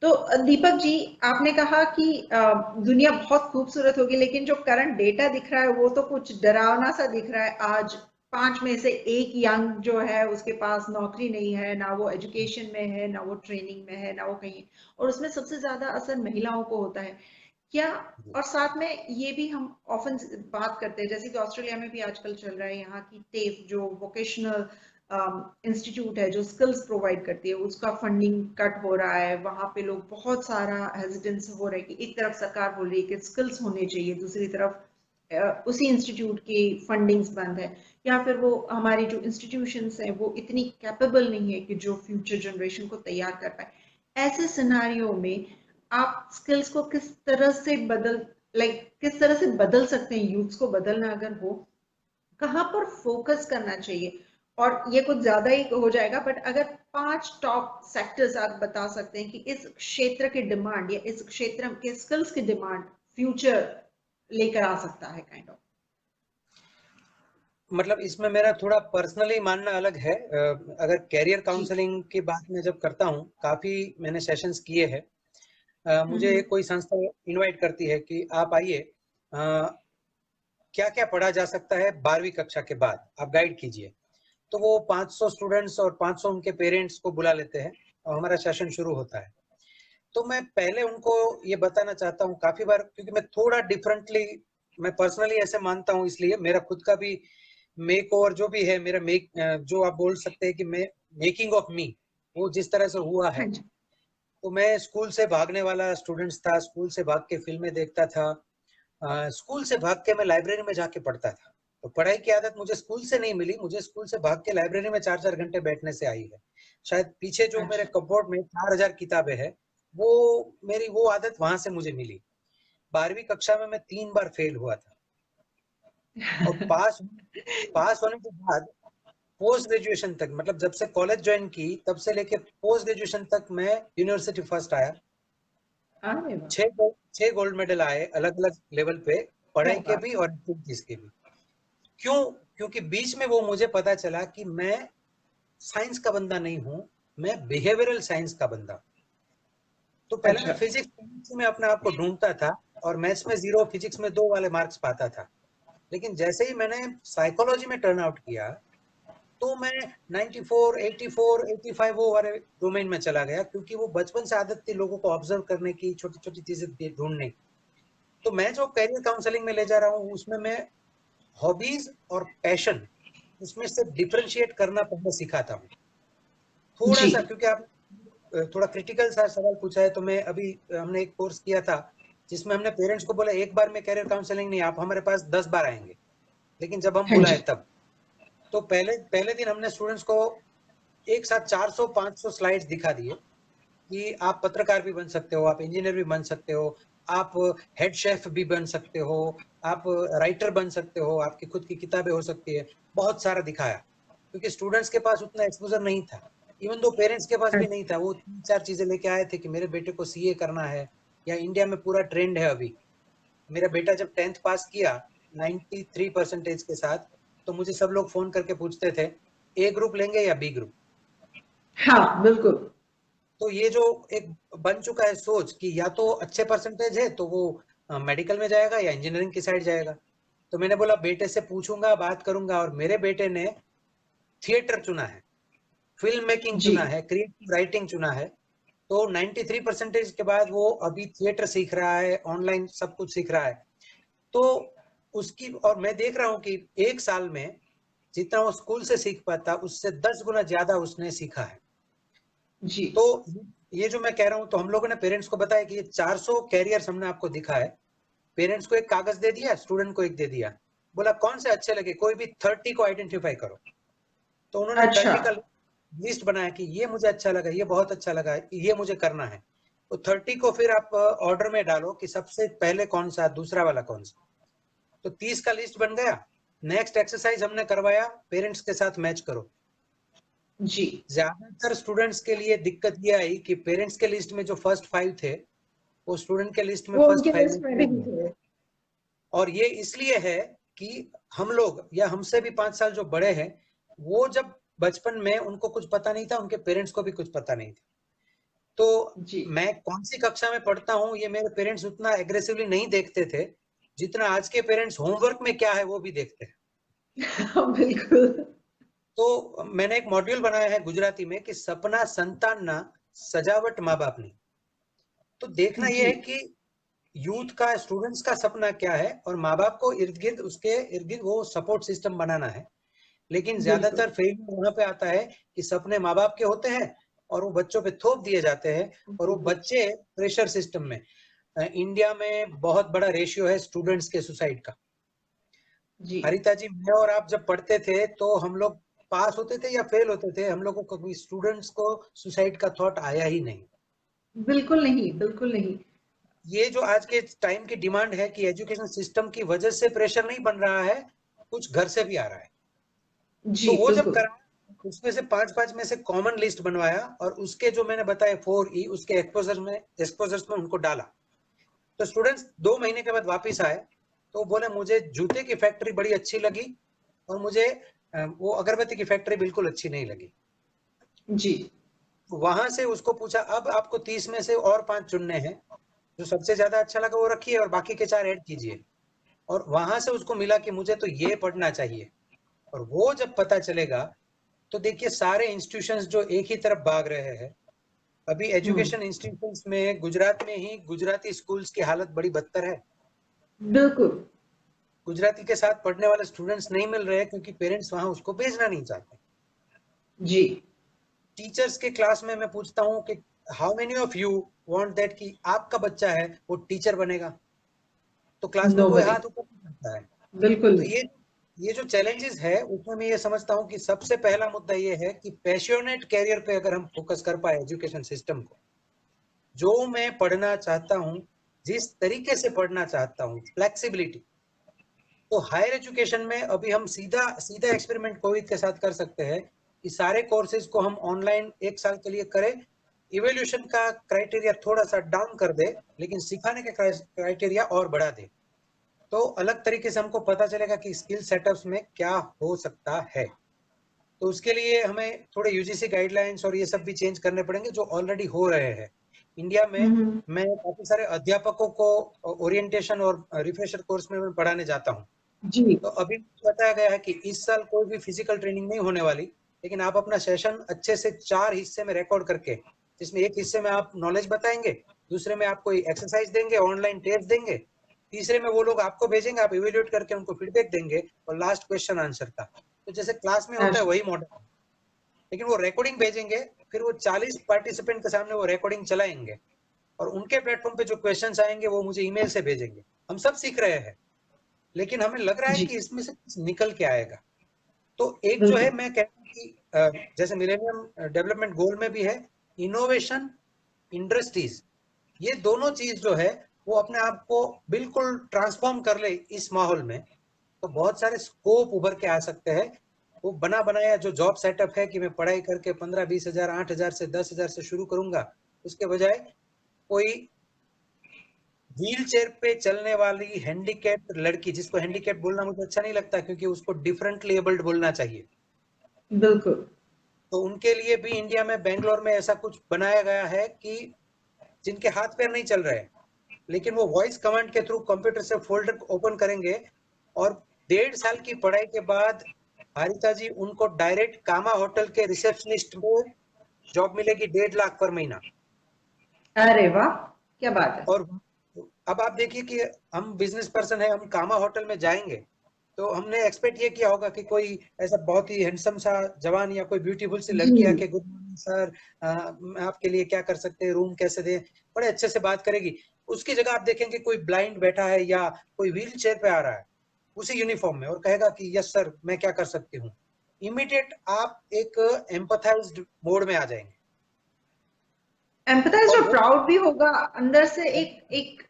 तो दीपक जी, आपने कहा कि दुनिया बहुत खूबसूरत होगी, लेकिन जो करंट डेटा दिख रहा है वो तो कुछ डरावना सा दिख रहा है। आज 5 में से एक यंग जो है उसके पास नौकरी नहीं है, ना वो एजुकेशन में है, ना वो ट्रेनिंग में है, ना वो कहीं। और उसमें सबसे ज्यादा असर महिलाओं को होता है क्या? और साथ में ये भी हम ऑफन बात करते हैं, जैसे कि ऑस्ट्रेलिया में भी आजकल चल रहा है, यहाँ की टेफ जो वोकेशनल इंस्टीट्यूट है जो स्किल्स प्रोवाइड करती है, उसका फंडिंग कट हो रहा है। वहां पे लोग बहुत सारा हेजिटेंस हो रहा है कि एक तरफ सरकार बोल रही है कि स्किल्स होने चाहिए, दूसरी तरफ उसी इंस्टीट्यूट की फंडिंग्स बंद है, या फिर वो हमारी जो इंस्टीट्यूशंस हैं वो इतनी कैपेबल नहीं है कि जो फ्यूचर जनरेशन को तैयार कर पाए। ऐसे सिनारियो में आप स्किल्स को किस तरह से किस तरह से बदल सकते हैं? यूथ्स को बदलना अगर हो, कहाँ पर फोकस करना चाहिए? और ये कुछ ज्यादा ही हो जाएगा, बट अगर 5 टॉप सेक्टर्स आप बता सकते हैं कि इस क्षेत्र की डिमांड या इस क्षेत्र के स्किल्स की डिमांड फ्यूचर लेकर आ सकता है, काइंड ऑफ। मतलब इसमें मेरा थोड़ा पर्सनली मानना अलग है। अगर कैरियर जी। काउंसलिंग की बात मैं जब करता हूँ, काफी मैंने सेशंस किए हैं। मुझे हम्म। कोई संस्था इनवाइट करती है कि आप आइए, क्या क्या पढ़ा जा सकता है 12वीं कक्षा के बाद, आप गाइड कीजिए। तो वो 500 स्टूडेंट्स और 500 उनके पेरेंट्स को बुला लेते हैं और हमारा सेशन शुरू होता है। तो मैं पहले उनको ये बताना चाहता हूँ, काफी बार क्योंकि मैं थोड़ा डिफरेंटली, मैं पर्सनली ऐसे मानता हूँ, इसलिए मेरा खुद का भी मेक ओवर जो भी है मेरा, जो आप बोल सकते हैं कि मैं मेकिंग ऑफ मी, वो जिस तरह से हुआ है। हाँ जी। तो मैं स्कूल से भागने वाला स्टूडेंट्स था, स्कूल से भाग के फिल्में देखता था, स्कूल से भाग के मैं लाइब्रेरी में जाके पढ़ता था। तो पढ़ाई की आदत मुझे स्कूल से नहीं मिली, मुझे स्कूल से भाग के लाइब्रेरी में 4-4 घंटे बैठने से आई है। शायद पीछे जो मेरे अच्छा। कपबोर्ड में 4000 किताबें हैं, वो मेरी वो आदत वहां से मुझे मिली। 12वीं कक्षा में मैं 3 बार फेल हुआ था, और पास पास होने के बाद पोस्ट ग्रेजुएशन तक, मतलब जब से कॉलेज ज्वाइन की तब से लेके पोस्ट ग्रेजुएशन तक मैं यूनिवर्सिटी फर्स्ट आया। अरे वाह, 6 गोल्ड मेडल आए अलग अलग लेवल पे, क्या पढ़ाई के बात भी है। और एक्टिविटीज के भी। क्यों? क्योंकि बीच में वो मुझे पता चला कि मैं साइंस का बंदा नहीं हूँ, मैं बिहेवियरल साइंस का बंदा। तो पहले मैं अच्छा। फिजिक्स में अपने आप को ढूंढता था, और मैथ्स में 0, फिजिक्स में 2 वाले मार्क्स पाता था। लेकिन जैसे ही मैंने साइकोलॉजी में टर्न आउट किया, तो मैं 94, 84, 85 वो वाले डोमेन में चला गया, क्योंकि वो बचपन से आदत थी लोगों को ऑब्जर्व करने की, छोटी छोटी चीजें ढूंढने की। तो मैं जो कैरियर काउंसलिंग में ले जा रहा हूँ, उसमें मैं हॉबीज और पैशन, उसमें से डिफरेंशिएट करना पहले सिखाता हूँ। थोड़ा जी। सा, क्योंकि आप थोड़ा क्रिटिकल सा सवाल पूछा है, तो मैं अभी हमने एक कोर्स किया था जिसमें हमने पेरेंट्स को बोला एक बार में कैरियर काउंसलिंग नहीं, आप हमारे पास 10 बार आएंगे। लेकिन जब हम हाँ बुलाए जी। तब, तो पहले पहले दिन हमने स्टूडेंट्स को एक साथ 400-500 स्लाइड्स दिखा दिए कि आप पत्रकार भी बन सकते हो, आप इंजीनियर भी बन सकते हो, आप हेड शेफ भी बन सकते हो, आप राइटर बन सकते हो, आपकी खुद की किताबें हो सकती है। बहुत सारा दिखाया, क्योंकि स्टूडेंट्स के पास उतना एक्सपोजर नहीं था, इवन दो पेरेंट्स के पास भी नहीं था। वो 3-4 चीजें लेके आए थे कि मेरे बेटे को सीए करना है, या इंडिया में पूरा ट्रेंड है अभी। मेरा बेटा जब 10th पास किया 93% के साथ, तो मुझे सब लोग फोन करके पूछते थे ए ग्रुप लेंगे या बी ग्रुप। हाँ, बिल्कुल। तो ये जो एक बन चुका है सोच कि या तो अच्छे परसेंटेज है तो वो मेडिकल में जाएगा या इंजीनियरिंग की साइड जाएगा। तो मैंने बोला बेटे से पूछूंगा, बात करूंगा, और मेरे बेटे ने थिएटर चुना है, फिल्म मेकिंग जी। चुना है, क्रिएटिव राइटिंग चुना है। तो 93% के बाद वो अभी थिएटर सीख रहा है, ऑनलाइन सब कुछ सीख रहा है। तो उसकी, और मैं देख रहा हूँ कि एक साल में जितना वो स्कूल से सीख पाता, उससे 10 गुना ज्यादा उसने सीखा है। जी। तो ये जो मैं कह रहा हूँ, तो हम लोगों ने पेरेंट्स को बताया कि ये 400 कैरियर्स हमने आपको दिखा है। पेरेंट्स को एक कागज दे दिया, स्टूडेंट को एक दे दिया, बोला कौन से अच्छे लगे, कोई भी 30 को आइडेंटिफाई करो। तो उन्होंने अच्छा। 30 का लिस्ट बनाया कि ये मुझे अच्छा लगा, ये बहुत अच्छा लगा, ये मुझे करना है। तो 30 को फिर आप ऑर्डर में डालो कि सबसे पहले कौन सा, दूसरा वाला कौन सा। तो 30 का लिस्ट बन गया। नेक्स्ट एक्सरसाइज हमने करवाया, पेरेंट्स के साथ मैच करो। जी। ज्यादातर स्टूडेंट्स के लिए दिक्कत ये आई कि पेरेंट्स के लिस्ट में जो फर्स्ट 5 थे, वो स्टूडेंट के लिस्ट में वो फर्स्ट उनके 5 में लिस्ट में नहीं नहीं है। थे। और ये इसलिए है कि हम लोग, या हमसे भी 5 साल जो बड़े हैं, वो जब बचपन में उनको कुछ पता नहीं था, उनके पेरेंट्स को भी कुछ पता नहीं था। तो जी। मैं कौन सी कक्षा में पढ़ता हूँ ये मेरे पेरेंट्स उतना एग्रेसिवली नहीं देखते थे, जितना आज के पेरेंट्स होमवर्क में क्या है वो भी देखते हैं। बिल्कुल। तो मैंने एक मॉड्यूल बनाया है गुजराती में कि सपना संतान ना, सजावट माँ बाप नहीं। तो देखना जी। यह है कि यूथ का, स्टूडेंट्स का सपना क्या है और माँ बाप को इर्द गिर्द, उसके इर्द गिर्द वो सपोर्ट सिस्टम बनाना है। लेकिन बिल्कुल। ज्यादातर फेलियर वहां पे आता है कि सपने माँ बाप के होते हैं और वो बच्चों पे थोप दिए जाते हैं, और वो जी। बच्चे प्रेशर सिस्टम में। इंडिया में बहुत बड़ा रेशियो है स्टूडेंट्स के सुसाइड का। जी। हरिता जी, मैं और आप जब पढ़ते थे तो हम लोग पास होते थे या फेल होते थे, हम लोग को कभी स्टूडेंट्स को सुसाइड का थॉट आया ही नहीं। बिल्कुल नहीं, बिल्कुल नहीं। ये जो आज के टाइम की डिमांड है कि एजुकेशन सिस्टम की वजह से प्रेशर नहीं बन रहा है, कुछ घर से भी आ रहा है। तो जी, वो जब बिल्कुल। करा, उसमें से पांच पांच में से कॉमन लिस्ट बनवाया और उसके जो मैंने बताया 4E, उसके एक्सपोजर्स में उनको डाला। तो स्टूडेंट्स 2 महीने के बाद वापस आए तो बोले मुझे जूते की फैक्ट्री बड़ी अच्छी लगी और मुझे वो अगरबत्ती की फैक्ट्री बिल्कुल अच्छी नहीं लगी। जी। वहां से उसको पूछा अब आपको 30 में से और 5 चुनने हैं, जो सबसे ज्यादा अच्छा लगा वो रखिए और बाकी के 4 ऐड कीजिए। और वहां से उसको मिला कि मुझे तो ये पढ़ना चाहिए। और वो जब पता चलेगा तो देखिए सारे इंस्टीट्यूशंस जो एक ही तरफ भाग रहे हैं। अभी हम्म। एजुकेशन इंस्टीट्यूशंस में गुजरात में ही गुजराती स्कूल्स की हालत बड़ी बदतर है। बिल्कुल। गुजराती के साथ पढ़ने वाले स्टूडेंट्स नहीं मिल रहे क्योंकि पेरेंट्स वहां उसको भेजना नहीं चाहते। जी। टीचर्स के क्लास में मैं पूछता हूँ कि how many of you want that कि आपका बच्चा है वो टीचर बनेगा, तो क्लास में कोई नोबडी। हाथ ऊपर नहीं करता है। बिल्कुल तो नहीं। ये जो चैलेंजेस है उसमें मैं ये समझता हूँ कि सबसे पहला मुद्दा ये है कि पैशनेट कैरियर पे अगर हम फोकस कर पाए एजुकेशन सिस्टम को, जो मैं पढ़ना चाहता हूँ, जिस तरीके से पढ़ना चाहता हूँ, फ्लेक्सिबिलिटी। तो हायर एजुकेशन में अभी हम सीधा सीधा एक्सपेरिमेंट कोविड के साथ कर सकते हैं कि सारे कोर्सेज को हम ऑनलाइन 1 साल के लिए करें, इवेल्यूशन का क्राइटेरिया थोड़ा सा डाउन कर दे, लेकिन सिखाने के क्राइटेरिया और बढ़ा दे। तो अलग तरीके से हमको पता चलेगा कि स्किल सेटअप्स में क्या हो सकता है। तो उसके लिए हमें थोड़े यूजीसी गाइडलाइंस और ये सब भी चेंज करने पड़ेंगे जो ऑलरेडी हो रहे हैं इंडिया में। हम्म। मैं काफी सारे अध्यापकों को ओरिएंटेशन और रिफ्रेशर कोर्स में मैं पढ़ाने जाता हूँ। जी। तो अभी बताया गया है कि इस साल कोई भी फिजिकल ट्रेनिंग नहीं होने वाली, लेकिन आप अपना सेशन अच्छे से 4 हिस्से में रिकॉर्ड करके, जिसमें एक हिस्से में आप नॉलेज बताएंगे, दूसरे में आप कोई एक्सरसाइज देंगे, ऑनलाइन टेस्ट देंगे, तीसरे में वो लोग आपको भेजेंगे, आप इवेल्युएट करके उनको फीडबैक देंगे, और लास्ट क्वेश्चन आंसर का। तो जैसे क्लास में होता है अच्छा। वही मॉडल, लेकिन वो रिकॉर्डिंग भेजेंगे, फिर वो 40 पार्टिसिपेंट के सामने वो रिकॉर्डिंग चलाएंगे और उनके प्लेटफॉर्म पे जो क्वेश्चंस आएंगे वो मुझे ईमेल से भेजेंगे। हम सब सीख रहे हैं, लेकिन हमें लग रहा है जी। कि इसमें से कुछ निकल के आएगा। तो एक जो है, बिल्कुल। मैं कहता हूँ कि जैसे मिलेनियम डेवलपमेंट गोल में भी है, इनोवेशन, इंडस्ट्रीज, ये दोनों चीज जो है वो अपने आप को बिल्कुल ट्रांसफॉर्म कर ले इस माहौल में, तो बहुत सारे स्कोप उभर के आ सकते हैं। वो बना बनाया जो जॉब सेटअप है कि मैं पढ़ाई करके 15-20 हजार, 8 हजार से 10 हजार से शुरू करूंगा, उसके बजाय कोई व्हील चेयर पे चलने वाली हैंडीकैप्ड लड़की, जिसको हैंडीकैप बोलना मुझे अच्छा नहीं लगता क्योंकि उसको डिफरेंटली एबल्ड बोलना चाहिए, बिल्कुल। तो उनके लिए भी इंडिया में बेंगलोर में ऐसा कुछ बनाया गया है कि जिनके हाथ पैर नहीं चल रहे हैं, लेकिन वो वॉइस कमांड के थ्रू कंप्यूटर से फोल्डर ओपन करेंगे, और 1.5 साल की पढ़ाई के बाद हारिता जी उनको डायरेक्ट कामा होटल के रिसेप्शनिस्ट में जॉब मिलेगी, 1.5 लाख पर महीना। अरे वाह, क्या बात है। और अब आप देखिए कि हम बिजनेस पर्सन है, हम कामा होटल में जाएंगे तो हमने एक्सपेक्ट ये किया होगा कि कोई ऐसा बहुत ही हैंडसम सा जवान या कोई ब्यूटीफुल सी जी। लड़की आके गुड मॉर्निंग सर, आपके लिए क्या कर सकते हैं, रूम कैसे दे, बड़े अच्छे से बात करेगी। उसकी जगह आप देखेंगे कोई ब्लाइंड बैठा है या कोई व्हील चेयर पे आ रहा है उसी यूनिफॉर्म में और कहेगा कि यस सर मैं क्या कर सकती हूँ। इमीडिएट आप एक एम्पथाइज्ड मोड में आ जाएंगे। एम्पथाइज्ड और और वो प्राउड भी होगा, अंदर से एक एक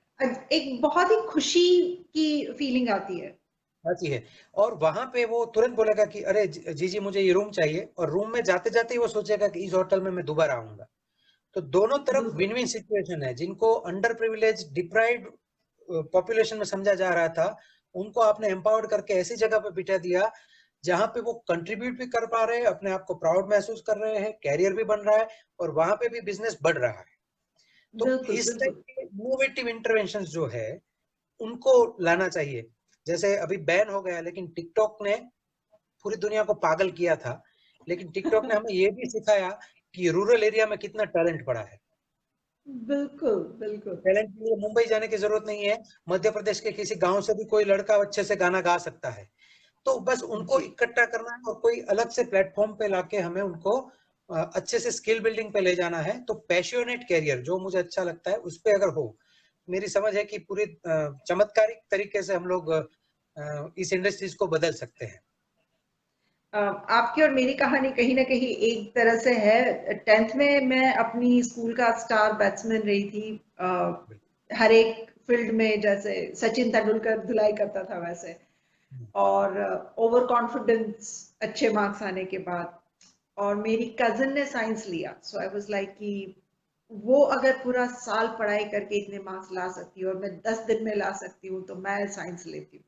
एक बहुत ही खुशी की फीलिंग आती है। आती है। और वहां पे वो तुरंत बोलेगा कि अरे जी जी मुझे ये रूम चाहिए, और रूम में जाते जाते ही वो सोचेगा कि इस होटल में मैं दोबारा आऊंगा। तो दोनों तरफ बिल्कुल। विन विन सिचुएशन है। जिनको अंडर प्रिविलेज डिप्राइव्ड पॉपुलेशन में समझा जा रहा था, उनको आपने एम्पावर्ड करके ऐसी जगह पे बिठा दिया जहां पे वो कंट्रीब्यूट भी कर पा रहे हैं, अपने आप को प्राउड महसूस कर रहे हैं, कैरियर भी बन रहा है और वहां पे भी बिजनेस बढ़ रहा है। तो बिल्कुल इस टाइप बिल्कुल। के इनोवेटिव इंटरवेंशंस जो है उनको लाना चाहिए। जैसे अभी बैन हो गया, लेकिन टिकटॉक ने पूरी दुनिया को पागल किया था, लेकिन टिकटॉक ने हमें ये भी सिखाया कि रूरल एरिया में कितना टैलेंट पड़ा है। बिल्कुल बिल्कुल। टैलेंट के लिए मुंबई जाने की जरूरत नहीं है, मध्य प्रदेश के किसी गांव से भी कोई लड़का अच्छे से गाना गा सकता है। तो बस उनको जी। इकट्ठा करना है और कोई अलग से प्लेटफॉर्म पे लाके हमें उनको अच्छे से स्किल बिल्डिंग पे ले जाना है। तो पैशनेट कैरियर जो मुझे अच्छा लगता है उस पे अगर हो, मेरी समझ है कि पूरी चमत्कारिक तरीके से हम लोग इस इंडस्ट्रीज को बदल सकते हैं। आपकी और मेरी कहानी कहीं ना कहीं एक तरह से है। 10th में मैं अपनी स्कूल का स्टार बैट्समैन रही थी। हर एक फील्ड में जैसे सचिन तेंदुलकर धुलाई करता था वैसे। और ओवर कॉन्फिडेंस, अच्छे मार्क्स आने के बाद, और मेरी कजिन ने साइंस लिया, सो आई वाज लाइक कि वो अगर पूरा साल पढ़ाई करके इतने मार्क्स ला सकती है और मैं 10 दिन में ला सकती हूँ, तो मैं साइंस लेती हूँ।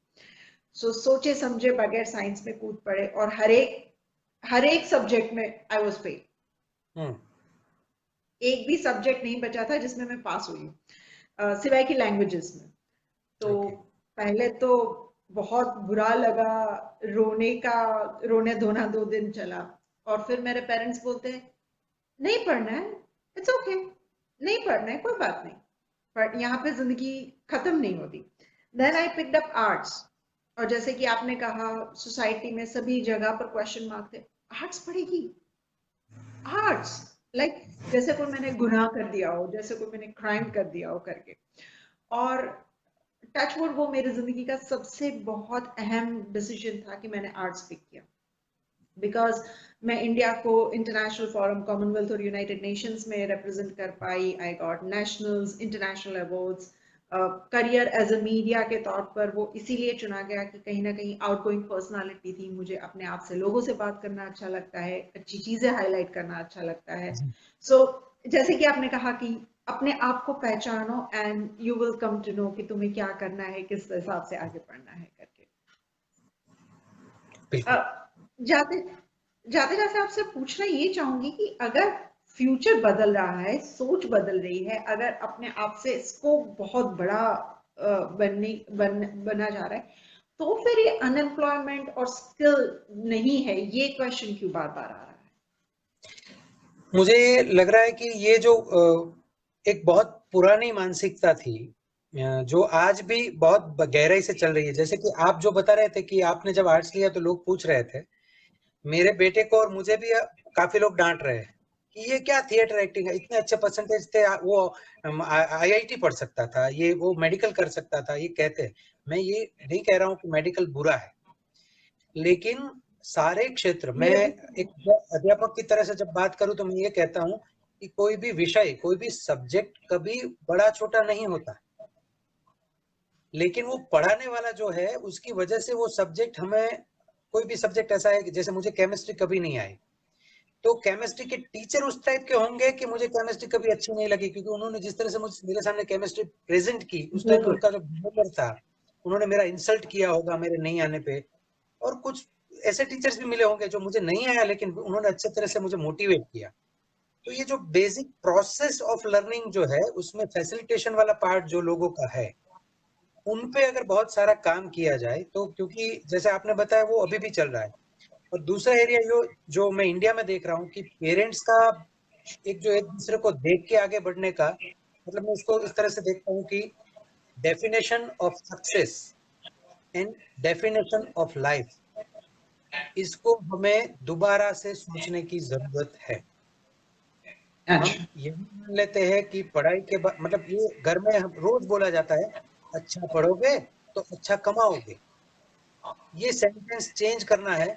सो सोचे समझे बगैर साइंस में कूद पड़े, और हर एक सब्जेक्ट में आई वाज फेल। हम्म। एक भी सब्जेक्ट नहीं बचा था जिसमें मैं पास हुई हूँ, सिवाय की लैंग्वेजेस में। तो ओके। पहले तो बहुत बुरा लगा, रोने का रोने धोना 2 दिन चला। और फिर मेरे पेरेंट्स बोलते हैं नहीं पढ़ना है, इट्स ओके, नहीं पढ़ना है कोई बात नहीं, पर यहाँ पे जिंदगी खत्म नहीं होती। Then I picked up arts. और जैसे कि आपने कहा, सोसाइटी में सभी जगह पर क्वेश्चन मार्क थे, आर्ट्स पढ़ेगी, आर्ट्स, लाइक जैसे कोई मैंने गुनाह कर दिया हो, जैसे कोई मैंने क्राइम कर दिया हो करके। और टचवुड वो मेरी जिंदगी का सबसे बहुत अहम डिसीजन था कि मैंने आर्ट्स पिक किया। बिकॉज मैं इंडिया को इंटरनेशनल फोरम, कॉमनवेल्थ और यूनाइटेड नेशंस में रिप्रेजेंट कर पाई। I got nationals, international awards. Career as a media के तौर पर वो इसीलिए चुना गया कि कहीं ना कहीं आउटगोइंग पर्सनालिटी थी, मुझे अपने आप से लोगों से बात करना अच्छा लगता है, अच्छी चीजें हाईलाइट करना अच्छा लगता है। सो जैसे कि आपने कहा कि अपने आप को पहचानो and you will come to know कि तुम्हें क्या करना है, किस हिसाब से आगे बढ़ना है करके। बिल्कुल। जाते जाते जाते आपसे पूछना ये चाहूंगी कि अगर फ्यूचर बदल रहा है, सोच बदल रही है, अगर अपने आप से स्कोप बहुत बड़ा बना जा रहा है, तो फिर ये अनएम्प्लॉयमेंट और स्किल नहीं है, ये क्वेश्चन क्यों बार बार आ रहा है? मुझे लग रहा है कि ये जो एक बहुत पुरानी मानसिकता थी, जो आज भी बहुत गहराई से चल रही है। जैसे कि आप जो बता रहे थे कि आपने जब आर्ट्स लिया तो लोग पूछ रहे थे, मेरे बेटे को और मुझे भी काफी लोग डांट रहे हैं कि ये क्या थिएटर एक्टिंग है, इतने अच्छे परसेंटेज थे, वो आईआईटी पढ़ सकता था, ये वो मेडिकल कर सकता था, ये कहते हैं। मैं ये नहीं कह रहा हूँ कि मेडिकल बुरा है, लेकिन सारे क्षेत्र मैं मेरे एक अध्यापक की तरह से जब बात करूं तो मैं ये कहता हूं कि कोई भी विषय, कोई भी सब्जेक्ट कभी बड़ा छोटा नहीं होता, लेकिन वो पढ़ाने वाला जो है उसकी वजह से वो सब्जेक्ट हमें, कोई भी सब्जेक्ट ऐसा है कि जैसे मुझे केमिस्ट्री कभी नहीं आई, तो केमिस्ट्री के टीचर उस टाइप के होंगे कि मुझे केमिस्ट्री कभी अच्छी नहीं लगी, क्योंकि उन्होंने जिस तरह से मुझे मेरे सामने केमिस्ट्री प्रेजेंट की उस टाइम में, बिल्कुल। उनका जो बिहेवियर था, उन्होंने मेरा इंसल्ट किया होगा मेरे नहीं आने पे। और कुछ ऐसे टीचर्स भी मिले होंगे जो मुझे नहीं आया, लेकिन उन्होंने अच्छे तरह से मुझे मोटिवेट किया। तो ये जो बेसिक प्रोसेस ऑफ लर्निंग जो है उसमें फैसिलिटेशन वाला पार्ट जो लोगों का है, उन पे अगर बहुत सारा काम किया जाए तो, क्योंकि जैसे आपने बताया वो अभी भी चल रहा है। और दूसरा एरिया जो जो मैं इंडिया में देख रहा हूँ कि पेरेंट्स का एक जो एक दूसरे को देख के आगे बढ़ने का, मतलब मैं उसको इस तरह से देखता हूँ कि definition of success and definition of life, इसको हमें दोबारा से सोचने की जरूरत है। हम अच्छा। यही मान लेते हैं कि पढ़ाई के बाद, मतलब ये घर में हम रोज बोला जाता है, अच्छा पढ़ोगे तो अच्छा कमाओगे। ये सेंटेंस चेंज करना है।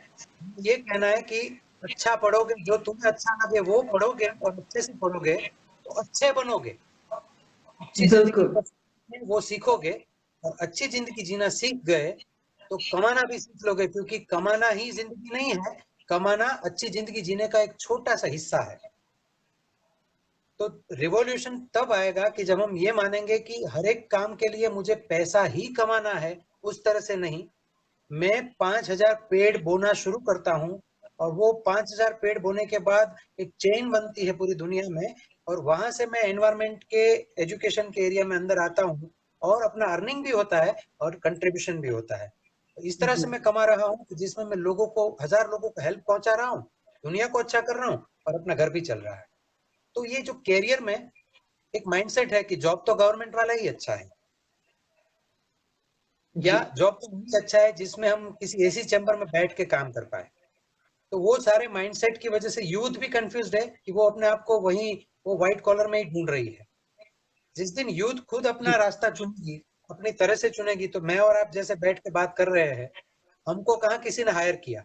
ये कहना है कि अच्छा पढ़ोगे, जो तुम्हें अच्छा लगे वो पढ़ोगे और अच्छे से पढ़ोगे तो अच्छे बनोगे, अच्छी जिंदगी बिल्कुल। में वो सीखोगे। और अच्छी जिंदगी जीना सीख गए तो कमाना भी सीख लोगे, क्योंकि कमाना ही जिंदगी नहीं है, कमाना अच्छी जिंदगी जीने का एक छोटा सा हिस्सा है। तो रिवॉल्यूशन तब आएगा कि जब हम ये मानेंगे कि हर एक काम के लिए मुझे पैसा ही कमाना है, उस तरह से नहीं। मैं 5,000 पेड़ बोना शुरू करता हूँ और वो 5,000 पेड़ बोने के बाद एक चेन बनती है पूरी दुनिया में, और वहां से मैं एनवायरमेंट के एजुकेशन के एरिया में अंदर आता हूँ और अपना अर्निंग भी होता है और कंट्रीब्यूशन भी होता है। तो इस तरह जी से मैं कमा रहा हूँ जिसमें मैं लोगों को, 1000 लोगों को हेल्प पहुंचा रहा हूँ, दुनिया को अच्छा कर रहा हूँ और अपना घर भी चल रहा है। तो ये जो कैरियर में एक माइंडसेट है कि जॉब तो गवर्नमेंट वाला ही अच्छा है, या जी जॉब तो वही अच्छा है जिसमें हम किसी एसी चैम्बर में बैठ के काम कर पाए। तो वो सारे माइंडसेट की वजह से यूथ भी कंफ्यूज्ड है कि वो अपने आप को वही, वो व्हाइट कॉलर में ही ढूंढ रही है। जिस दिन यूथ खुद अपना जी रास्ता चुनेगी, अपनी तरह से चुनेगी, तो मैं और आप जैसे बैठ के बात कर रहे हैं, हमको कहाँ किसी ने हायर किया,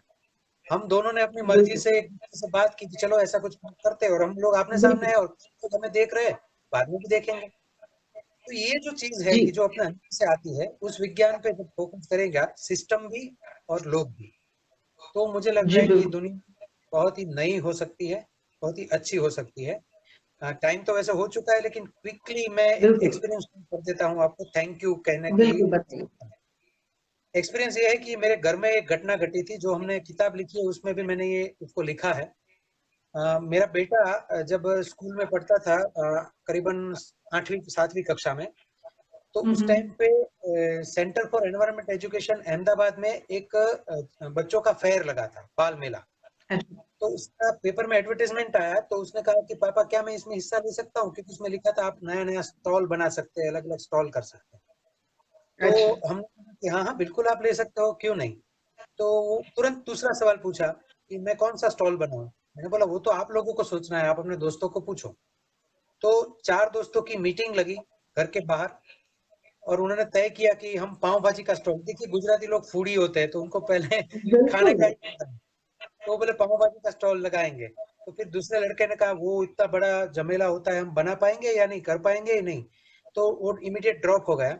हम दोनों ने अपनी मर्जी बिल्कुल से एक दूसरे से बात की कि चलो ऐसा कुछ करते हैं, और हम लोग आपने सामने बिल्कुल है और तो हमें देख रहे हैं, बाद में भी देखेंगे। तो ये जो चीज है जी कि जो अपने अंदर से आती है, उस विज्ञान पे जब फोकस करेगा सिस्टम भी और लोग भी, तो मुझे लगता जी है कि बिल्कुल दुनिया बहुत ही नई हो सकती है, बहुत ही अच्छी हो सकती है। टाइम तो वैसे हो चुका है, लेकिन क्विकली मैं एक बिल्कुल एक्सपीरियंस कर देता हूँ आपको, थैंक यू कहने के बिल्कुल लिए। बताइए। एक्सपीरियंस ये है कि मेरे घर में एक घटना घटी थी, जो हमने किताब लिखी है उसमें भी मैंने ये उसको लिखा है। मेरा बेटा जब स्कूल में पढ़ता था, करीबन 8वीं 7वीं कक्षा में, तो उस टाइम हम्म। पे centre for environment education Ahmedabad में एक बच्चों का फेयर लगा था, बाल मेला। अच्छा तो उसका पेपर में एडवर्टाइजमेंट आया, तो उसने कहा कि पापा क्या मैं इसमें हिस्सा ले सकता हूँ, क्योंकि उसमें लिखा था आप नया नया स्टॉल बना सकते हैं, अलग अलग स्टॉल कर सकते हैं। तो अच्छा हमने कहा कि हाँ हाँ बिल्कुल आप ले सकते हो, क्यों नहीं। तो वो तुरंत दूसरा सवाल पूछा कि मैं कौन सा स्टॉल बनाऊं। मैंने बोला वो तो आप लोगों को सोचना है, आप अपने दोस्तों को पूछो। तो 4 दोस्तों की मीटिंग लगी घर के बाहर, और उन्होंने तय किया कि हम पाव भाजी का स्टॉल, देखिए गुजराती लोग फूडी होते हैं तो उनको पहले खाने बिल्कुल का ही पता है। तो वो बोले पाव भाजी का स्टॉल लगाएंगे। तो फिर दूसरे लड़के ने कहा वो इतना बड़ा झमेला होता है, हम बना पाएंगे या नहीं, कर पाएंगे या नहीं। तो वो इमीडिएट ड्रॉप हो गया।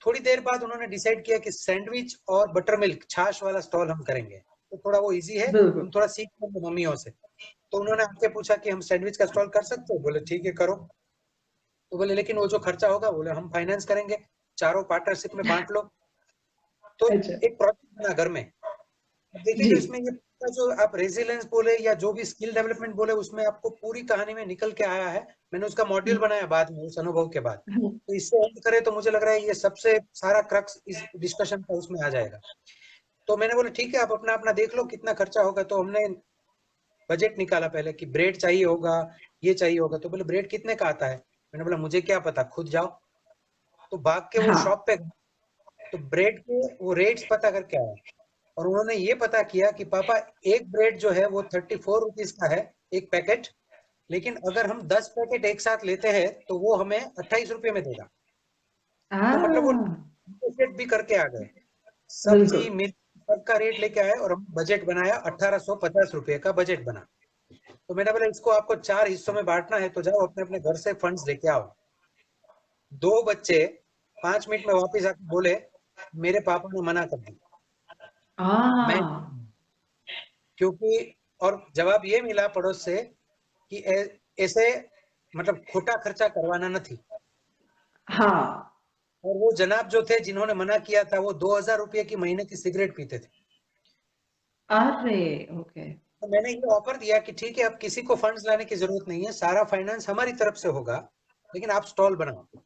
थोड़ी देर बाद उन्होंने डिसाइड किया कि सैंडविच और बटर मिल्क छाछ वाला स्टॉल हम करेंगे, तो थोड़ा वो इजी है, बिल्कुल हम थोड़ा सीख लेंगे मम्मियों से। तो उन्होंने आके पूछा कि हम सैंडविच का स्टॉल कर सकते हो, बोले ठीक है करो। तो बोले लेकिन वो जो खर्चा होगा, बोले हम फाइनेंस करेंगे, चारों पार्टनरशिप में बांट लो। तो अच्छा एक प्रोजेक्ट बना घर में। अब देखिए जी जो इसमें ये पूरा जो आप रेजिलियंस बोले या जो भी स्किल डेवलपमेंट बोले, उसमें आपको पूरी कहानी में निकल के आया है। मैंने उसका मॉड्यूल बनाया बाद में, उस अनुभव के बाद। तो इससे एंड करे तो मुझे लग रहा है ये सबसे सारा क्रक्स इस डिस्कशन का उसमें आ जाएगा। तो मैंने बोला ठीक है आप अपना अपना देख लो कितना खर्चा होगा। तो हमने बजट निकाला पहले कि ब्रेड चाहिए होगा, ये चाहिए होगा। तो बोले ब्रेड कितने का आता है। मैंने बोला मुझे क्या पता, खुद जाओ। तो भाग के वो हाँ शॉप पे, तो ब्रेड के वो रेट्स पता करके आया। और उन्होंने ये पता किया कि पापा एक ब्रेड जो है वो 34 रुपीज का है, एक पैकेट। लेकिन अगर हम 10 पैकेट एक साथ लेते हैं तो वो हमें 28 रुपये में देगा। तो मतलब वो हाँ नेगोशिएट भी करके आ गए, बिल्कुल सब्जी मिर्च सबका रेट लेके आए, और हम बजट बनाया, 1850 रुपये का बजट बना। तो मैंने बोला इसको आपको 4 हिस्सों में बांटना है, तो जाओ अपने अपने घर से फंड्स लेके आओ। 2 बच्चे 5 मिनट में वापस आके बोले मेरे पापा ने मना कर दी, मैं, हाँ क्योंकि, और जवाब ये मिला पड़ोस से कि ऐसे मतलब खोटा खर्चा करवाना नहीं। हाँ और वो जनाब जो थे जिन्होंने मना किया था, वो 2000 रुपये की महीने की सिगरेट पीते थे। अरे ओके तो मैंने ये ऑफर दिया कि ठीक है अब किसी को फंड्स लाने की जरूरत नहीं है, सारा फाइनेंस हमारी तरफ से होगा, लेकिन आप स्टॉल बनाओ।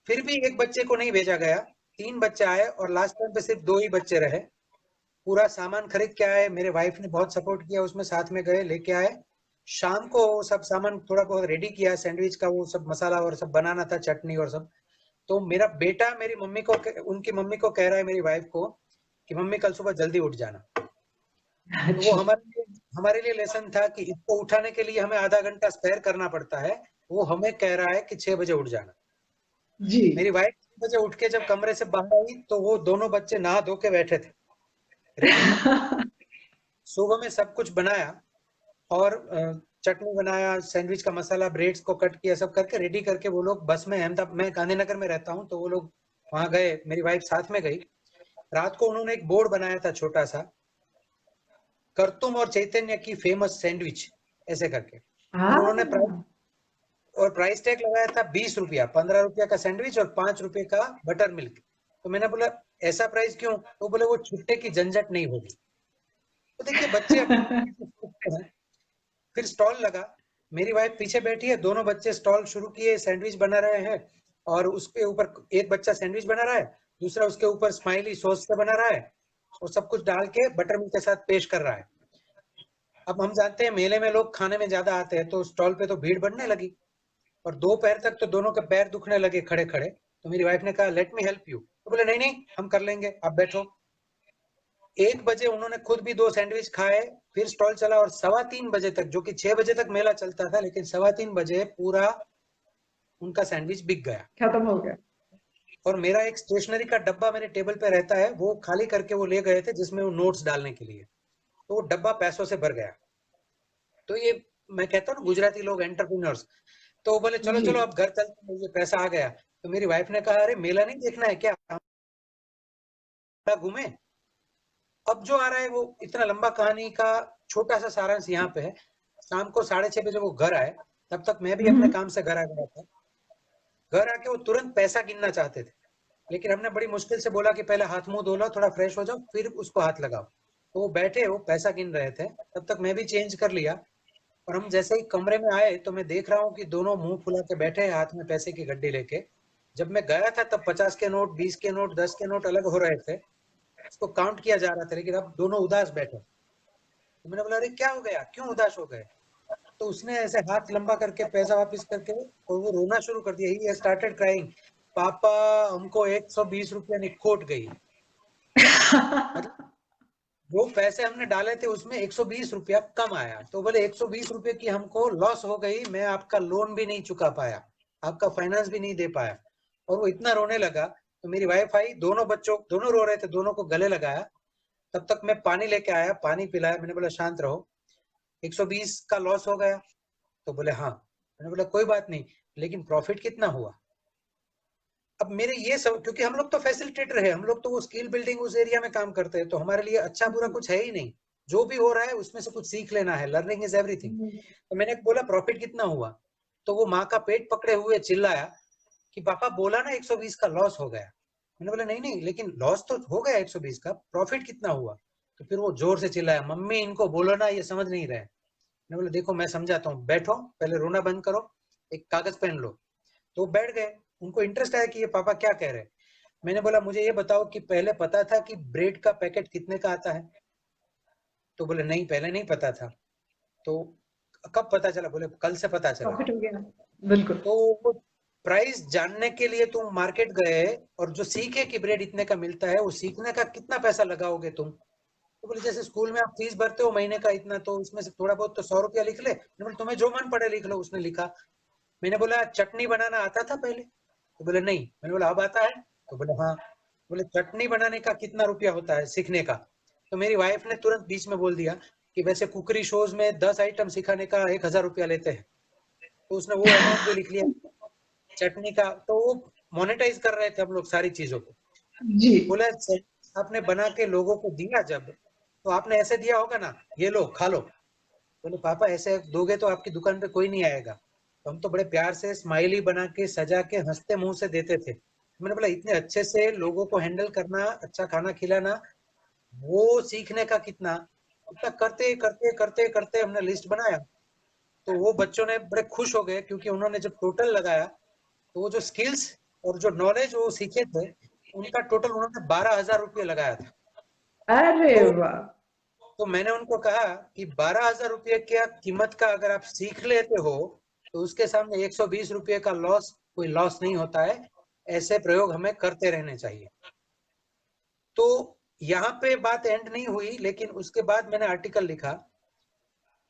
फिर भी एक बच्चे को नहीं भेजा गया, 3 बच्चे आए और लास्ट टाइम पे सिर्फ 2 ही बच्चे रहे। पूरा सामान खरीद के आए, मेरे वाइफ ने बहुत सपोर्ट किया उसमें, साथ में गए लेके आए। शाम को वो सब सामान थोड़ा बहुत रेडी किया, सैंडविच का वो सब मसाला और सब बनाना था, चटनी और सब। तो मेरा बेटा मेरी मम्मी को, उनकी मम्मी को कह रहा है मेरी वाइफ को कि मम्मी कल सुबह जल्दी उठ जाना। तो वो अच्छा हमारे लिए लेसन था कि इसको उठाने के लिए हमें आधा घंटा स्पेयर करना पड़ता है। वो हमें कह रहा है कि 6 बजे उठ जाना। जी मेरी वाइफ 6 बजे उठ के जब कमरे से बाहर आई, तो वो दोनों बच्चे नहा धो के बैठे थे, रेडी। सुबह में सब कुछ बनाया, और चटनी बनाया, सैंडविच का मसाला, ब्रेड्स को कट किया, सब करके रेडी करके वो लोग बस में, अहमदाबाद, मैं गांधीनगर में रहता हूँ, तो वो लोग वहां गए, मेरी वाइफ साथ में गई। रात को उन्होंने एक बोर्ड बनाया था छोटा सा, करतुम और चैतन्य की फेमस सैंडविच, ऐसे करके। और उन्होंने हाँ प्राइस टैग लगाया था 20 रुपया, 15 रुपया का सैंडविच और 5 रुपये का बटर मिल्क। तो मैंने बोला ऐसा प्राइस क्यों। तो बोले वो छुट्टे की झंझट नहीं होगी। तो देखिए बच्चे अपनी मर्जी से सोचते हैं। फिर स्टॉल लगा, मेरी वाइफ पीछे बैठी है, दोनों बच्चे स्टॉल शुरू किए, सैंडविच बना रहे हैं, और उसके ऊपर एक बच्चा सैंडविच बना रहा है, दूसरा उसके ऊपर स्माइली सॉस से बना रहा है, और सब कुछ डाल के बटर मिल्क के साथ पेश कर रहा है। अब हम जानते हैं मेले में लोग खाने में ज्यादा आते हैं, तो स्टॉल पे तो भीड़ बढ़ने लगी, और दोपहर तक तो दोनों के पैर दुखने लगे खड़े खड़े। तो मेरी वाइफ ने कहा लेट मी हेल्प यू, तो बोले नहीं नहीं हम कर लेंगे, आप बैठो। 1 बजे उन्होंने खुद भी 2 सैंडविच खाए, फिर स्टॉल चला, और 3:15 बजे तक, जो कि 6 बजे तक मेला चलता था, लेकिन 3:15 बजे पूरा उनका सैंडविच बिक गया। खत्म हो गया। और मेरा एक स्टेशनरी का डब्बा मेरे टेबल पे रहता है, वो खाली करके वो ले गए थे, जिसमें वो नोट्स डालने के लिए, तो वो डब्बा पैसों से भर गया। तो ये मैं कहता हूँ गुजराती लोग एंटरप्रेन्योर्स। तो वो बोले चलो जी। चलो अब घर चलते हैं, ये पैसा आ गया। तो मेरी वाइफ ने कहा अरे मेला नहीं देखना है क्या, हम घूमे। अब जो आ रहा है वो इतना लंबा कहानी का छोटा सा सारांश यहाँ पे है। शाम को 6:30 बजे वो घर आए, तब तक मैं भी अपने काम से घर आ गया था। घर आके वो तुरंत पैसा गिनना चाहते थे, लेकिन हमने बड़ी मुश्किल से बोला कि पहले हाथ मुंह धो लो, थोड़ा फ्रेश हो जाओ, फिर उसको हाथ लगाओ। तो वो बैठे, वो पैसा गिन रहे थे, तब तक मैं भी चेंज कर लिया। और हम जैसे ही कमरे में आए तो मैं देख रहा हूँ कि दोनों मुंह फुला के बैठे हैं, हाथ में पैसे की गड्डी लेके। जब मैं गया था तब 50 के नोट, 20 के नोट, 10 के नोट अलग हो रहे थे, उसको काउंट किया जा रहा था, लेकिन अब दोनों उदास बैठे। तो मैंने बोला अरे क्या हो गया, क्यों उदास हो गए। तो उसने ऐसे हाथ लंबा करके पैसा वापस करके और वो रोना शुरू कर दिया। ही स्टार्टेड क्राइंग, पापा हमको 120 रुपया निखोट गई। मतलब वो पैसे हमने डाले थे उसमें 120 रुपया कम आया, तो बोले 120 रुपये की हमको लॉस हो गई, मैं आपका लोन भी नहीं चुका पाया, आपका फाइनेंस भी नहीं दे पाया। और वो इतना रोने लगा, तो मेरी वाइफ आई, दोनों बच्चों, दोनों रो रहे थे, दोनों को गले लगाया। तब तक मैं पानी लेके आया, पानी पिलाया, मैंने बोला शांत रहो, 120 का लॉस हो गया। तो बोले हाँ। मैंने बोला कोई बात नहीं, लेकिन प्रॉफिट कितना हुआ। अब मेरे ये सब, क्योंकि हम लोग तो फैसिलिटेटर है, हम लोग तो वो स्किल बिल्डिंग उस एरिया में काम करते हैं, तो हमारे लिए अच्छा बुरा कुछ है ही नहीं, जो भी हो रहा है उसमें से कुछ सीख लेना है, लर्निंग इज एवरीथिंग। तो मैंने बोला प्रॉफिट कितना हुआ। तो वो माँ का पेट पकड़े हुए चिल्लाया कि पापा बोला ना 120 का लॉस हो गया। मैंने बोला नहीं नहीं, लेकिन लॉस तो हो गया 120 का, प्रॉफिट कितना हुआ। तो फिर वो जोर से चिल्लाया मम्मी इनको बोलो ना, ये समझ नहीं रहे। मैंने बोला देखो मैं समझाता हूँ, बैठो, पहले रोना बंद करो, एक कागज पेन लो। तो वो बैठ गए, उनको इंटरेस्ट आया कि ये पापा क्या कह रहे हैं। मैंने बोला मुझे ये बताओ कि पहले पता था कि ब्रेड का पैकेट कितने का आता है। तो बोले नहीं पहले नहीं पता था। तो कब पता चला, बोले कल से पता चला। प्रॉफिट हो गया। बिल्कुल। तो वो प्राइस जानने के लिए तुम मार्केट गए, और जो सीखे कि ब्रेड इतने का मिलता है, वो सीखने का कितना पैसा लगाओगे तुम। तो बोले जैसे स्कूल में आप फीस भरते हो महीने का इतना, तो उसमें से थोड़ा बहुत तो 100 रुपया लिख ले। मैंने बोला तुम्हें जो मन पड़े लिख लो। उसने लिखा। मैंने बोला चटनी बनाना आता था पहले। तो बोले नहीं। मैंने बोला अब आता है। तो बोले हाँ। बोले चटनी बनाने का कितना रुपया होता है सीखने का। तो मेरी वाइफ ने तुरंत बीच में बोल दिया कि वैसे कुकरी शोज में 10 आइटम सिखाने का 1,000 रुपया लेते हैं। तो उसने वो अमाउंट भी लिख लिया चटनी का। तो वो मोनेटाइज कर रहे थे हम लोग सारी चीजों को। जी। बोला आपने बना के लोगों को दिया जब, तो आपने ऐसे दिया होगा ना, ये लो खा लो। बोले पापा ऐसे दोगे तो आपकी दुकान पे कोई नहीं आएगा। तो हम तो बड़े प्यार से स्माइली बना के सजा के हंसते मुंह से देते थे। मैंने बोला इतने अच्छे से लोगों को हैंडल करना, अच्छा खाना खिलाना, वो सीखने का कितना। इतना करते करते करते करते हमने लिस्ट बनाया। तो वो बच्चों ने बड़े खुश हो गए, क्योंकि उन्होंने जब टोटल लगाया, तो वो जो स्किल्स और जो नॉलेज वो सीखे थे, उनका टोटल उन्होंने 12,000 रुपये लगाया था। अरे तो वाह। मैंने उनको कहा कि 12,000 रुपये की कीमत का अगर आप सीख लेते हो, तो उसके सामने 120 रुपये का लॉस कोई लॉस नहीं होता है। ऐसे प्रयोग हमें करते रहने चाहिए। तो यहाँ पे बात एंड नहीं हुई, लेकिन उसके बाद मैंने आर्टिकल लिखा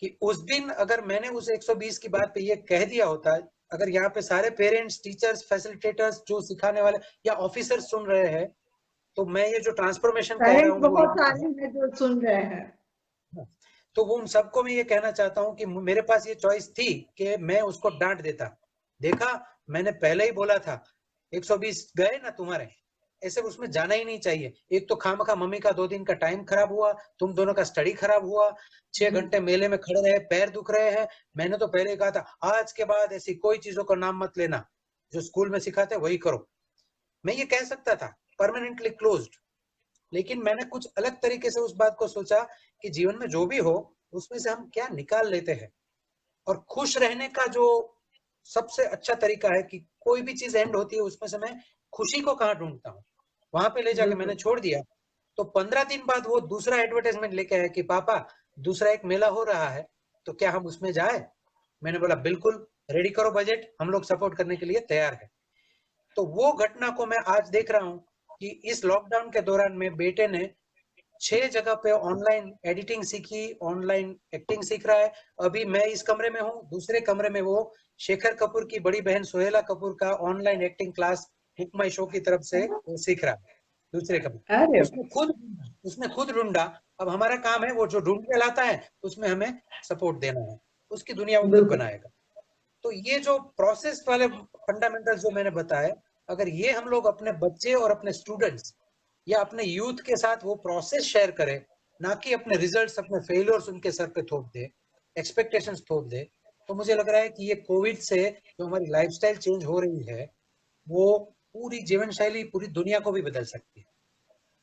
कि उस दिन अगर मैंने उस 120 की बात पे ये कह दिया होता, अगर यहाँ पे सारे पेरेंट्स, टीचर्स, फैसिलिटेटर्स, जो सिखाने वाले या ऑफिसर्स सुन रहे हैं, तो मैं ये जो ट्रांसफॉर्मेशन कह रहा पेरेंट्स हूँ वो बहुत यहाँ सारे हैं जो सुन रहे हैं। है। तो वो उन सबको मैं ये कहना चाहता हूँ कि मेरे पास ये चॉइस थी कि मैं उसको डांट देता। देखा, मैंने पहले ही बोला था 120 गए ना तुम्हारे, ऐसे उसमें जाना ही नहीं चाहिए। एक तो खामखा मम्मी का 2 दिन का टाइम खराब हुआ, तुम दोनों का स्टडी खराब हुआ, 6 घंटे मेले में खड़े रहे, पैर दुख रहे हैं। मैंने तो पहले ही कहा था आज के बाद ऐसी कोई चीजों का नाम मत लेना, जो स्कूल में सिखाते वही करो। मैं ये कह सकता था परमानेंटली क्लोज्ड, लेकिन मैंने कुछ अलग तरीके से उस बात को सोचा कि जीवन में जो भी हो उसमें से हम क्या निकाल लेते हैं। और खुश रहने का जो सबसे अच्छा तरीका है कि कोई भी चीज एंड होती है उसमें से मैं खुशी को कहाँ ढूंढता हूँ, वहां पे ले जाके मैंने छोड़ दिया। तो 15 दिन बाद वो दूसरा एडवर्टाइजमेंट लेके आया कि पापा दूसरा एक मेला हो रहा है, तो क्या हम उसमें जाए? मैंने बोला बिल्कुल, रेडी करो बजट, हम लोग सपोर्ट करने के लिए तैयार है। तो वो घटना को मैं आज देख रहा हूँ कि इस लॉकडाउन के दौरान में बेटे ने 6 जगह पे ऑनलाइन एडिटिंग सीखी, ऑनलाइन एक्टिंग सीख रहा है। अभी मैं इस कमरे में हूँ, दूसरे कमरे में वो शेखर कपूर की बड़ी बहन सोहेला कपूर का ऑनलाइन एक्टिंग क्लास हुक माई शो की तरफ से वो सीख रहा है दूसरे कमरे। अरे उसने खुद ढूंढा। अब हमारा काम है वो जो ढूंढ के लाता है उसमें हमें सपोर्ट देना है, उसकी दुनिया वो खुद बिल्कुल बनाएगा। तो ये जो प्रोसेस वाले फंडामेंटल्स जो मैंने बताए, अगर ये हम लोग अपने बच्चे और अपने स्टूडेंट्स या अपने यूथ के साथ वो प्रोसेस शेयर करें, ना कि अपने रिजल्ट्स अपने फेलियर्स उनके सर पे थोप दे, एक्सपेक्टेशंस थोप दे, तो मुझे लग रहा है कि ये कोविड से जो हमारी लाइफस्टाइल चेंज हो रही है वो पूरी जीवन शैली पूरी दुनिया को भी बदल सकती है।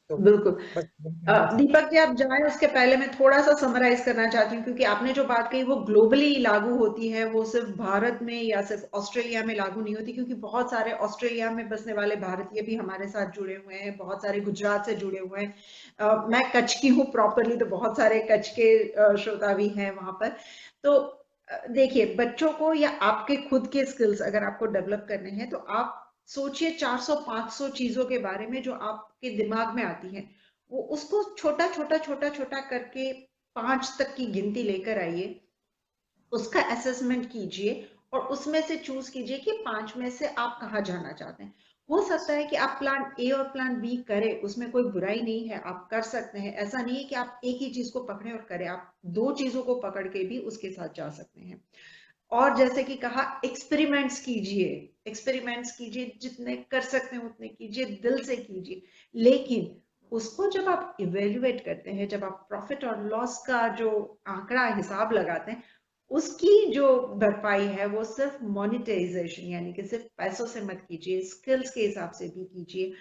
तो बिल्कुल। बस कहना था। दीपक जी आप जाएं उसके पहले मैं थोड़ा सा समराइज करना चाहती हूँ, क्योंकि आपने जो बात कही वो ग्लोबली लागू होती है, वो सिर्फ भारत में या सिर्फ ऑस्ट्रेलिया में लागू नहीं होती, क्योंकि बहुत सारे ऑस्ट्रेलिया में बसने वाले भारतीय भी हमारे साथ जुड़े हुए हैं, बहुत सारे गुजरात से जुड़े हुए हैं। मैं कच्छ की हूँ प्रॉपरली, तो बहुत सारे कच्छ के श्रोता भी हैं वहां पर। तो देखिए, बच्चों को या आपके खुद के स्किल्स अगर आपको डेवलप करने हैं तो आप सोचिए 400-500 चीजों के बारे में जो आपके दिमाग में आती हैं, वो उसको छोटा छोटा छोटा छोटा करके 5 तक की गिनती लेकर आइए, उसका असेसमेंट कीजिए और उसमें से चूज कीजिए कि 5 में से आप कहाँ जाना चाहते हैं। हो सकता है कि आप प्लान ए और प्लान बी करें, उसमें कोई बुराई नहीं है, आप कर सकते हैं। ऐसा नहीं है कि आप एक ही चीज को पकड़े और करें, आप दो चीजों को पकड़ के भी उसके साथ जा सकते हैं। और जैसे कि कहा, एक्सपेरिमेंट्स कीजिए, एक्सपेरिमेंट्स कीजिए, जितने कर सकते हैं उतने कीजिए, दिल से कीजिए। लेकिन उसको जब आप इवेल्युएट करते हैं, जब आप प्रॉफिट और लॉस का जो आंकड़ा हिसाब लगाते हैं, उसकी जो भरपाई है वो सिर्फ मोनिटाइजेशन यानी कि सिर्फ पैसों से मत कीजिए, स्किल्स के हिसाब से भी कीजिए।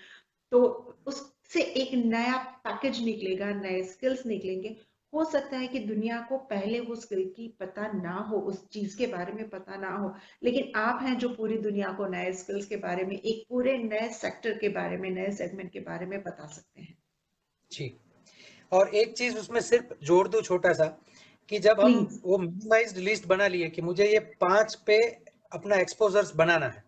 तो उससे एक नया पैकेज निकलेगा, नए स्किल्स निकलेंगे। हो सकता है कि दुनिया को पहले वो स्किल की पता ना हो, उस चीज के बारे में पता ना हो, लेकिन आप हैं जो पूरी दुनिया को नए स्किल्स के बारे में, एक पूरे नए सेक्टर के बारे में, नए सेगमेंट के बारे में बता सकते हैं। जी। और एक चीज उसमें सिर्फ जोड़ दूं छोटा सा, कि जब हम प्लीज। वो मिनिमाइज्ड लिस्ट बना लिए कि मुझे ये 5 पे अपना एक्सपोजर्स बनाना है,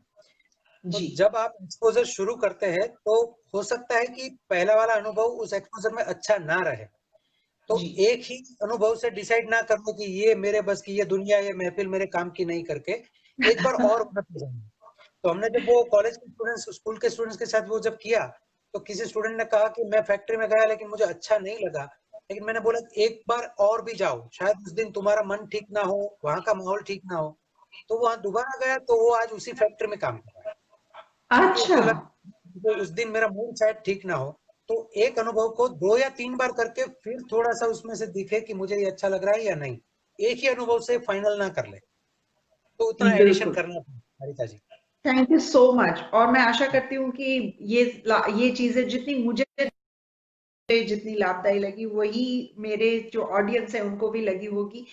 तो जी जब आप एक्सपोजर शुरू करते हैं तो हो सकता है कि पहला वाला अनुभव उस एक्सपोजर में अच्छा ना रहे, तो जी एक ही अनुभव से डिसाइड ना कर लो कि ये मेरे बस की ये दुनिया, ये महफिल मेरे काम की नहीं करके एक बार और उन्नत जाएंगे। तो हमने जब वो कॉलेज के स्टूडेंट्स स्कूल के स्टूडेंट्स के साथ वो जब किया, तो किसी स्टूडेंट ने कहा कि मैं फैक्ट्री में गया लेकिन मुझे अच्छा नहीं लगा, लेकिन मैंने बोला एक बार और भी जाओ, शायद उस दिन तुम्हारा मन ठीक ना हो, वहां का माहौल ठीक ना हो। तो वहां दोबारा गया तो वो आज उसी फैक्ट्री में काम कर रहा है, क्योंकि अच्छा। उसको लगा उस दिन मेरा मूड शायद ठीक ना हो। तो एक अनुभव को 2 या 3 बार करके फिर थोड़ा सा उसमें से दिखे कि मुझे ये अच्छा लग रहा है या नहीं, एक ही अनुभव से फाइनल ना कर ले। तो उतना एडिशन बिल्कुल। करना था हरिता जी। थैंक यू सो मच, और मैं आशा करती हूँ कि ये चीजें जितनी मुझे जितनी लाभदायी लगी, वही मेरे जो ऑडियंस है उनको भी लगी होगी।